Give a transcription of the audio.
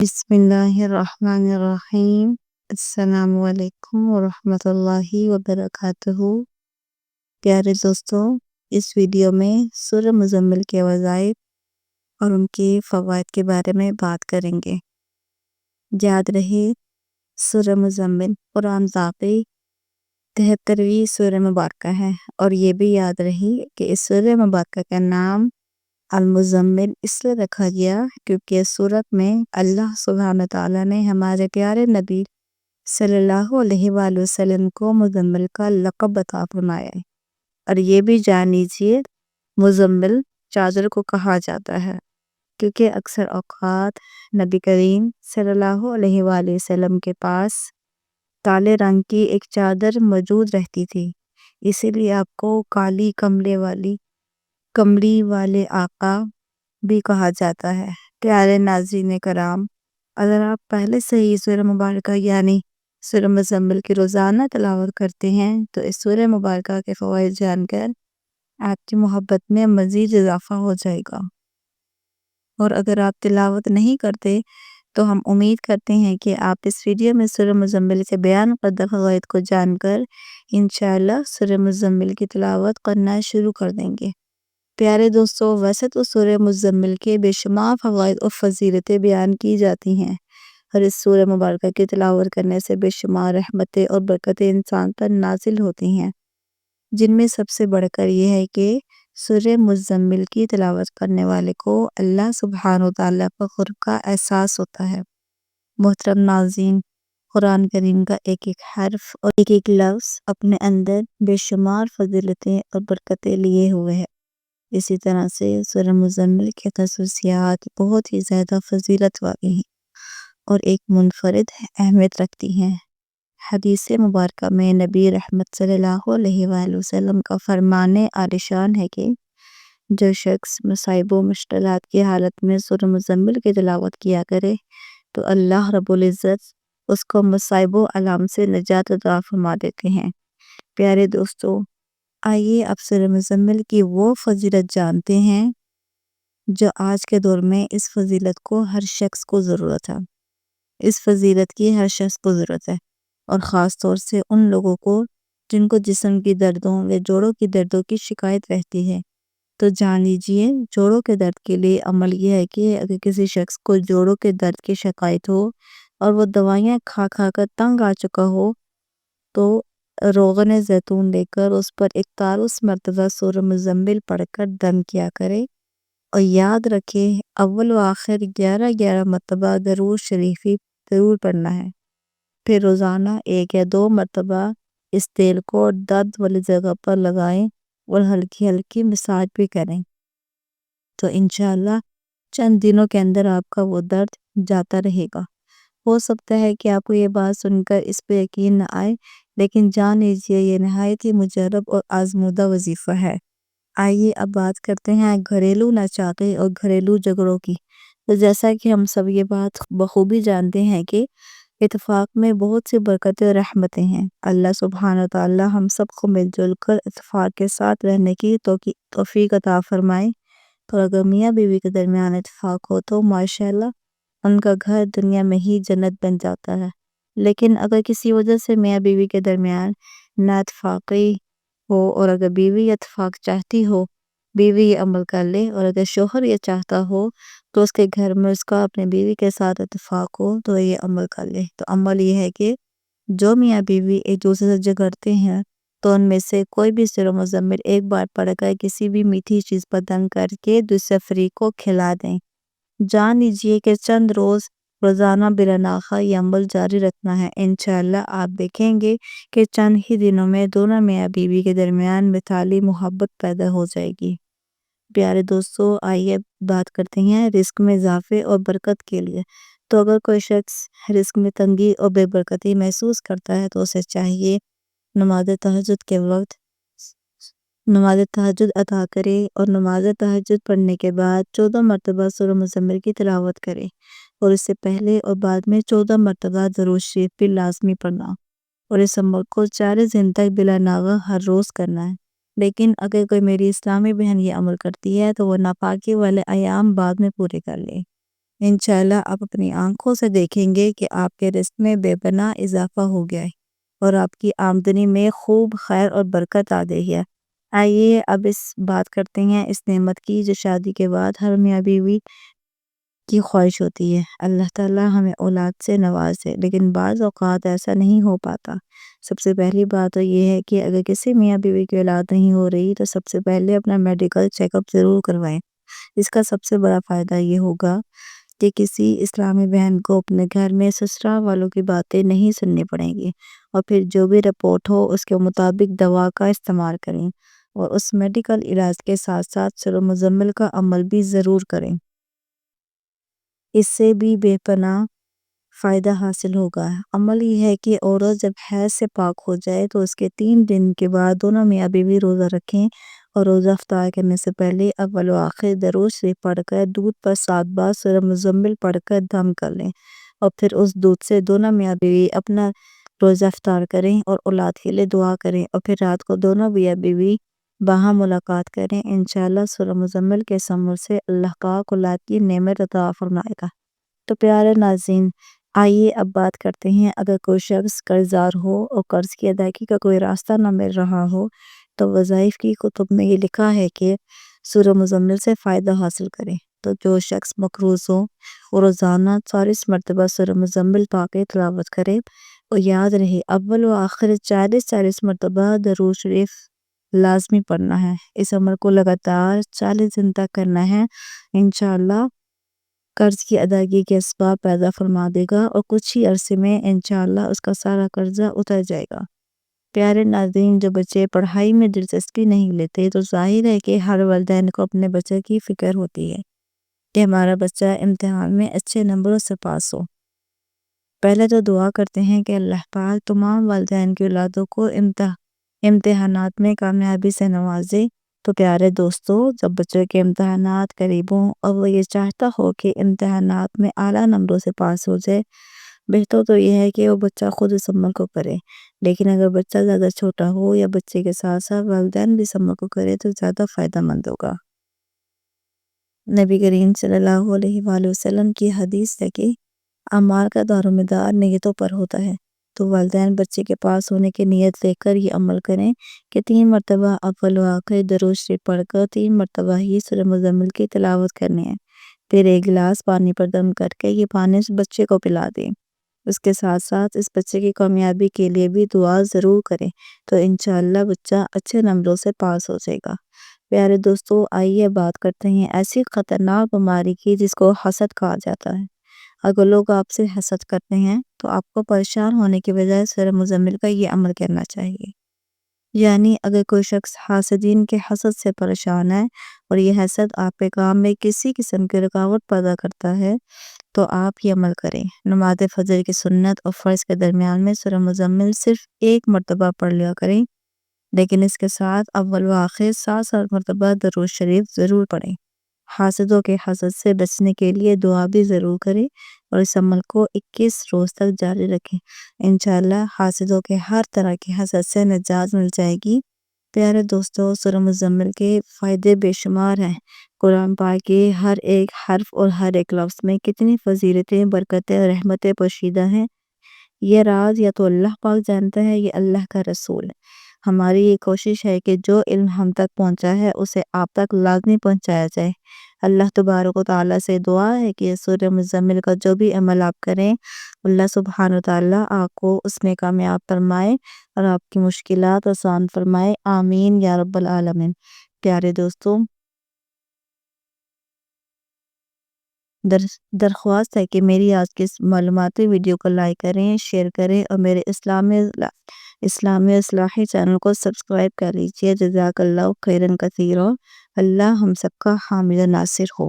بسم الله الرحمن الرحیم۔ السلام علیکم ورحمۃ اللہ وبرکاتہ۔ پیارے دوستوں، اس ویڈیو میں سورہ مزمل کے وظائف اور ان کے فوائد کے بارے میں بات کریں گے۔ یاد رہے، سورہ مزمل قرآن پاک 73ویں سورہ مبارکہ ہے، اور یہ بھی یاد رہے کہ اس سورہ مبارکہ کا نام المزمل اس لیے رکھا گیا کیونکہ اس سورت میں اللہ سبحانہ تعالیٰ نے ہمارے پیارے نبی صلی اللہ علیہ وآلہ وسلم کو مزمل کا لقب عطا فرمایا ہے۔ اور یہ بھی جان لیجیے، مزمل چادر کو کہا جاتا ہے کیونکہ اکثر اوقات نبی کریم صلی اللہ علیہ وآلہ وسلم کے پاس کالے رنگ کی ایک چادر موجود رہتی تھی، اسی لیے آپ کو کالی کملی والے آقا بھی کہا جاتا ہے۔ پیارے ناظرین کرام، اگر آپ پہلے سے ہی سورہ مبارکہ یعنی سورہ مزمل کی روزانہ تلاوت کرتے ہیں تو اس سورہ مبارکہ کے فوائد جان کر آپ کی محبت میں مزید اضافہ ہو جائے گا۔ اور اگر آپ تلاوت نہیں کرتے تو ہم امید کرتے ہیں کہ آپ اس ویڈیو میں سورہ مزمل کے بیان کردہ فوائد کو جان کر انشاءاللہ سورہ مزمل کی تلاوت کرنا شروع کر دیں گے۔ پیارے دوستو، ویسے تو سورہ مزمل کے بے شمار فوائد اور فضیلتیں بیان کی جاتی ہیں، اور اس سورہ مبارکہ کی تلاوت کرنے سے بے شمار رحمتیں اور برکتیں انسان پر نازل ہوتی ہیں، جن میں سب سے بڑھ کر یہ ہے کہ سورہ مزمل کی تلاوت کرنے والے کو اللہ سبحانہ وتعالیٰ پر قرب کا احساس ہوتا ہے۔ محترم ناظرین، قرآن کریم کا ایک ایک حرف اور ایک ایک لفظ اپنے اندر بے شمار فضیلتیں اور برکتیں لیے ہوئے ہے۔ اسی طرح سے سورہ مزمل کی خصوصیات بہت ہی زیادہ فضیلت والی ہیں اور ایک منفرد اہمیت رکھتی ہیں۔ حدیث مبارکہ میں نبی رحمت صلی اللہ علیہ وآلہ وسلم کا فرمان عالیشان ہے کہ جو شخص مصائب و مشکلات کی حالت میں سورہ مزمل کی تلاوت کیا کرے تو اللہ رب العزت اس کو مصائب و آلام سے نجات عطا فرما دیتے ہیں۔ پیارے دوستو، آئیے اب سورہ مزمل کی وہ فضیلت جانتے ہیں جو آج کے دور میں اس فضیلت کو ہر شخص کو ضرورت ہے۔ اس فضیلت کی ہر شخص کو ضرورت ہے، اور خاص طور سے ان لوگوں کو جن کو جسم کی دردوں یا جوڑوں کی دردوں کی شکایت رہتی ہے۔ تو جان لیجئے، جوڑوں کے درد کے لیے عمل یہ ہے کہ اگر کسی شخص کو جوڑوں کے درد کی شکایت ہو اور وہ دوائیاں کھا کھا کر تنگ آ چکا ہو تو روغن زیتون لے کر اس پر 41 مرتبہ سورہ مزمل پڑھ کر دم کیا کرے، اور یاد رکھے اول و آخر 11 مرتبہ درود شریفی ضرور پڑھنا ہے۔ پھر روزانہ 1 یا 2 مرتبہ اس تیل کو درد والی جگہ پر لگائیں اور ہلکی ہلکی مساج بھی کریں، تو انشاءاللہ چند دنوں کے اندر آپ کا وہ درد جاتا رہے گا۔ ہو سکتا ہے کہ آپ کو یہ بات سن کر اس پہ یقین نہ آئے، لیکن جان لیجیے یہ نہایت ہی مجرب اور آزمودہ وظیفہ ہے۔ آئیے اب بات کرتے ہیں گھریلو نچاقے اور گھریلو جھگڑوں کی۔ تو جیسا کہ ہم سب یہ بات بخوبی جانتے ہیں کہ اتفاق میں بہت سی برکتیں اور رحمتیں ہیں۔ اللہ سبحانہ وتعالی ہم سب کو مل جل کر اتفاق کے ساتھ رہنے کی توفیق عطا فرمائے۔ تو اگر میاں بیوی کے درمیان اتفاق ہو تو ماشاءاللہ ان کا گھر دنیا میں ہی جنت بن جاتا ہے، لیکن اگر کسی وجہ سے میاں بیوی کے درمیان نا اتفاقی ہو، اور اگر بیوی اتفاق چاہتی ہو، بیوی یہ عمل کر لے، اور اگر شوہر یہ چاہتا ہو تو اس کے گھر میں اس کا اپنے بیوی کے ساتھ اتفاق ہو تو یہ عمل کر لے۔ تو عمل یہ ہے کہ جو میاں بیوی ایک دوسرے سے جھگڑتے ہیں تو ان میں سے کوئی بھی سورہ مزمل ایک بار پڑھ کر کسی بھی میٹھی چیز پر دم کر کے دوسرے فریق کو کھلا دیں۔ جان لیجئے کہ چند روزانہ بلا ناغہ یہ عمل جاری رکھنا ہے، انشاءاللہ آپ دیکھیں گے کہ چند ہی دنوں میں دونوں میاں بیوی کے درمیان مثالی محبت پیدا ہو جائے گی۔ پیارے دوستو، آئیے بات کرتے ہیں رزق میں اضافے اور برکت کے لیے۔ تو اگر کوئی شخص رزق میں تنگی اور بے برکتی محسوس کرتا ہے تو اسے چاہیے نماز تہجد کے وقت نماز تہجد ادا کرے، اور نماز تہجد پڑھنے کے بعد 14 مرتبہ سورہ مزمل کی تلاوت کرے، اور اس سے پہلے اور بعد میں 14 مرتبہ درود شریف بھی لازمی پڑھنا، اور اس عمل کو 40 دن تک بلا ناغہ ہر روز کرنا ہے۔ لیکن اگر کوئی میری اسلامی بہن یہ عمل کرتی ہے تو وہ ناپاکی والے ایام بعد میں پورے کر لے۔ انشاءاللہ آپ اپنی آنکھوں سے دیکھیں گے کہ آپ کے رزق میں بے پناہ اضافہ ہو گیا ہے اور آپ کی آمدنی میں خوب خیر اور برکت آ گئی ہے۔ آئیے اب اس بات کرتے ہیں اس نعمت کی جو شادی کے بعد ہر میاں بیوی کی خواہش ہوتی ہے۔ اللہ تعالیٰ ہمیں اولاد سے نوازے، لیکن بعض اوقات ایسا نہیں ہو پاتا۔ سب سے پہلی بات تو یہ ہے کہ اگر کسی میاں بیوی کی اولاد نہیں ہو رہی تو سب سے پہلے اپنا میڈیکل چیک اپ ضرور کروائیں۔ اس کا سب سے بڑا فائدہ یہ ہوگا کہ کسی اسلامی بہن کو اپنے گھر میں سسرال والوں کی باتیں نہیں سننی پڑیں گی، اور پھر جو بھی رپورٹ ہو اس کے مطابق دوا کا استعمال کریں، اور اس میڈیکل علاج کے ساتھ ساتھ سورہ مزمل کا عمل بھی ضرور کریں۔ اس سے بھی بے پناہ فائدہ حاصل ہوگا۔ عمل یہ ہے کہ عورت جب حیض سے پاک ہو جائے تو اس کے 3 دن کے بعد دونوں میاں بیوی روزہ رکھیں، اور روزہ افطار کرنے سے پہلے اول و آخر درود شریف پڑھ کر دودھ پر 7 بار سورہ مزمل پڑھ کر دم کر لیں، اور پھر اس دودھ سے دونوں میاں بیوی اپنا روزہ افطار کریں اور اولاد کے لیے دعا کریں، اور پھر رات کو دونوں میاں بیوی باہم ملاقات کریں۔ انشاءاللہ سورہ مزمل کے ثمر سے اللہ پاک اولاد کی نعمت عطا فرمائے گا۔ تو پیارے ناظرین، آئیے اب بات کرتے ہیں اگر کوئی شخص قرضدار ہو اور قرض کی ادائیگی کا کوئی راستہ نہ مل رہا ہو تو وظائف کی کتب میں یہ لکھا ہے کہ سورہ مزمل سے فائدہ حاصل کریں۔ تو جو شخص مقروض ہو وہ روزانہ 40 مرتبہ سورہ مزمل پاک تلاوت کرے، اور یاد رہے اول و آخر 40 مرتبہ درود شریف لازمی پڑھنا ہے۔ اس عمل کو لگاتار 40 دن تک کرنا ہے۔ انشاءاللہ قرض کی ادائیگی کے اسباب پیدا فرما دے گا، اور کچھ ہی عرصے میں انشاءاللہ اس کا سارا قرضہ اتر جائے گا۔ پیارے ناظرین، جو بچے پڑھائی میں دلچسپی نہیں لیتے تو ظاہر ہے کہ ہر والدین کو اپنے بچے کی فکر ہوتی ہے کہ ہمارا بچہ امتحان میں اچھے نمبروں سے پاس ہو۔ پہلے تو دعا کرتے ہیں کہ اللہ پاک تمام والدین کی اولادوں کو امتحانات میں کامیابی سے نوازے۔ تو پیارے دوستو، جب بچے کے امتحانات قریب ہوں اور وہ یہ چاہتا ہو کہ امتحانات میں اعلیٰ نمبروں سے پاس ہو جائے، بہتر تو یہ ہے کہ وہ بچہ خود اس عمل کو کرے، لیکن اگر بچہ زیادہ چھوٹا ہو یا بچے کے ساتھ ساتھ والدین بھی اس عمل کو کرے تو زیادہ فائدہ مند ہوگا۔ نبی کریم صلی اللہ علیہ وآلہ وسلم کی حدیث ہے کہ اعمال کا دار و مدار نیتوں پر ہوتا ہے۔ تو والدین بچے کے پاس ہونے کی نیت لے کر یہ عمل کریں کہ 3 مرتبہ اول و آخر درود شریف پڑھ کر 3 مرتبہ ہی سورہ مزمل کی تلاوت کرنی ہے، پھر 1 گلاس پانی پر دم کر کے یہ پانی اس بچے کو پلا دیں۔ اس کے ساتھ ساتھ اس بچے کی کامیابی کے لیے بھی دعا ضرور کریں، تو انشاءاللہ بچہ اچھے نمبروں سے پاس ہو جائے گا۔ پیارے دوستو، آئیے بات کرتے ہیں ایسی خطرناک بیماری کی جس کو حسد کہا جاتا ہے۔ اگر لوگ آپ سے حسد کرتے ہیں تو آپ کو پریشان ہونے کی بجائے سورہ مزمل کا یہ عمل کرنا چاہیے۔ یعنی اگر کوئی شخص حاسدین کے حسد سے پریشان ہے اور یہ حسد آپ کے کام میں کسی قسم کی رکاوٹ پیدا کرتا ہے تو آپ یہ عمل کریں۔ نماز فجر کی سنت اور فرض کے درمیان میں سورہ مزمل صرف 1 مرتبہ پڑھ لیا کریں، لیکن اس کے ساتھ اول و آخر 7 مرتبہ درود شریف ضرور پڑھیں۔ حاسدوں کے حسد سے بچنے کے لیے دعا بھی ضرور کریں، اور اس عمل کو 21 روز تک جاری رکھیں۔ انشاءاللہ حاسدوں کے ہر طرح کے حسد سے نجات مل جائے گی۔ پیارے دوستو، سورہ مزمل کے فائدے بے شمار ہیں۔ قرآن پاک کے ہر ایک حرف اور ہر ایک لفظ میں کتنی فضیلتیں، برکتیں اور رحمتیں پوشیدہ ہیں، یہ راز یا تو اللہ پاک جانتا ہے یا اللہ کا رسول۔ ہماری یہ کوشش ہے کہ جو علم ہم تک پہنچا ہے اسے آپ تک لازمی پہنچایا جائے۔ اللہ تبارک و تعالیٰ سے دعا ہے کہ سورہ مزمل کا جو بھی عمل آپ کریں، اللہ سبحانہ و تعالیٰ آپ کو اس میں کامیاب فرمائے اور آپ کی مشکلات آسان فرمائے۔ آمین یا رب العالمین۔ پیارے دوستو، درخواست ہے کہ میری آج کی اس معلوماتی ویڈیو کو لائک کریں، شیئر کریں، اور میرے اسلامی اصلاحی چینل کو سبسکرائب کر لیجئے۔ جزاک اللہ خیرن کثیرا۔ اللہ ہم سب کا حامل ناصر ہو۔